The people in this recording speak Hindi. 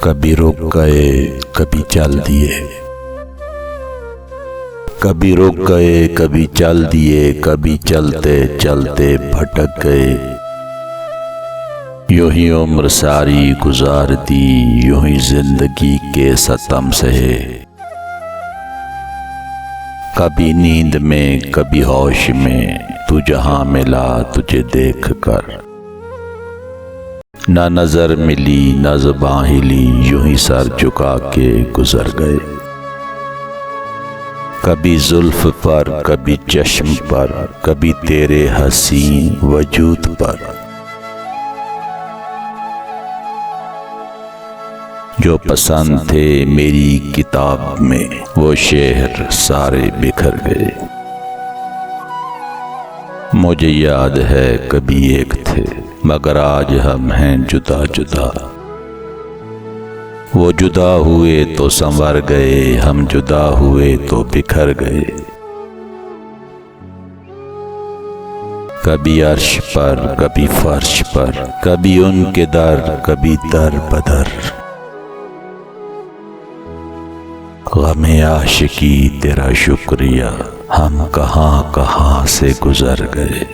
कभी रुक गए कभी चल दिए, कभी रुक गए कभी चल दिए, कभी चलते चलते भटक गए। यूं ही उम्र सारी गुजार दी, यूं ही जिंदगी के सतम सहे। कभी नींद में कभी होश में, तू जहां मिला तुझे देख कर। ना नजर मिली ना ज़ुबान हिली, यूं ही सर झुका के गुजर गए। कभी जुल्फ पर कभी चश्म पर, कभी तेरे हसीन वजूद पर। जो पसंद थे मेरी किताब में, वो शेर सारे बिखर गए। मुझे याद है कभी एक थे, मगर आज हम हैं जुदा जुदा। वो जुदा हुए तो संवर गए, हम जुदा हुए तो बिखर गए। कभी अर्श पर कभी फर्श पर, कभी उनके दर कभी दर बदर। गमे आशिकी तेरा शुक्रिया, हम कहां कहां से गुजर गए।